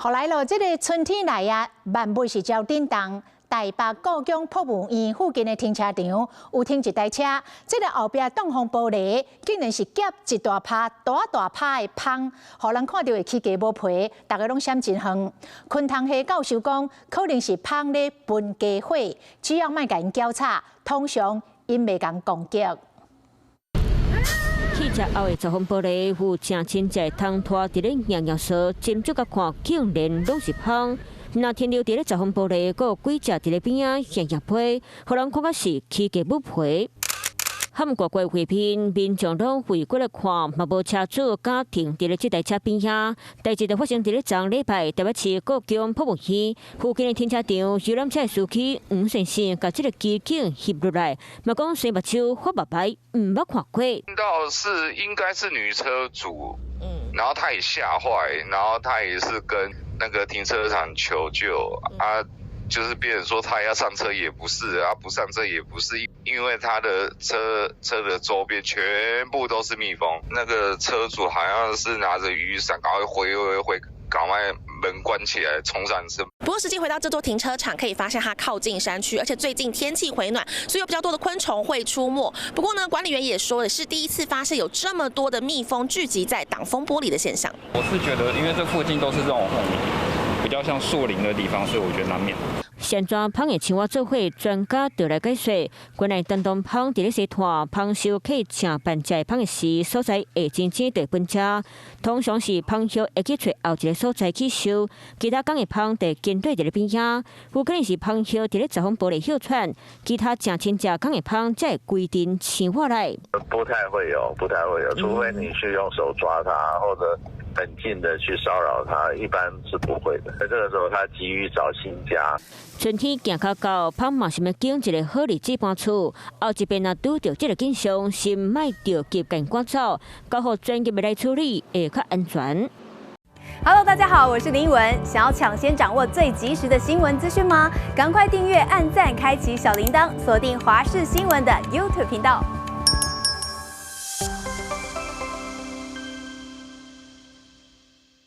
后来咯，这个春天来啊，万物是照叮当。台北故宫博物院附近的停车场有停一台车，这个后壁挡风玻璃竟然是夹一大拍大拍的芳，互人看到会起鸡母皮，大家拢闪真远。昆塘系教授讲，可能是芳咧分家伙，只要莫甲因交叉，通常因袂共攻击。汽车后的挡风玻璃有正亲在通拖伫咧硬硬说，斟酌甲看，竟然拢是芳。那停留伫咧挡风玻璃，阁有几只伫咧边仔硬硬皮，互人看甲是起鸡母皮。喊过过画片，民众拢围过来看，嘛无车主敢停伫咧这台车边仔。代志就发生伫咧昨礼拜台北市故宫博物院附近的停车场，游览车的司机吴先生甲这个机警翕落来，嘛讲生目睭发白白，唔捌看过。听到是应该是女车主，然后她也吓坏，然后她也是跟那个停车场求救啊。就是别人说他要上车也不是，啊不上车也不是，因为他的车的周边全部都是蜜蜂。那个车主好像是拿着雨伞，赶快挥，赶快门关起来冲上车。不过实际回到这座停车场，可以发现它靠近山区，而且最近天气回暖，所以有比较多的昆虫会出没。不过呢，管理员也说的是第一次发现有这么多的蜜蜂聚集在挡风玻璃的现象。我是觉得，因为这附近都是这种比较像树林的地方，所以我觉得难免。现怎芳的青蛙做伙专家就来解说，原来当芳伫咧洗拖，芳收可以请办在芳的时所在会真正对本车，通常是芳收会去找后一个所在去收，其他讲的芳在跟对伫咧边仔，有可能是芳收伫咧挡风玻璃休窜，其他正亲家讲的芳才会规定请我来。不太会有，除非你去用手抓它，或者很近的去骚扰它，一般是不会的。在这个时候，他急于找新家。春天行较高，芳嘛是要拣一个好日子搬厝，后一边若拄到这个景象，先莫着急赶赶走，交互专业的来处理，会较安全。Hello， 大家好，我是林依文。想要抢先掌握最及时的新闻资讯吗？赶快订阅、按赞、开启小铃铛，锁定华视新闻的 YouTube 频道。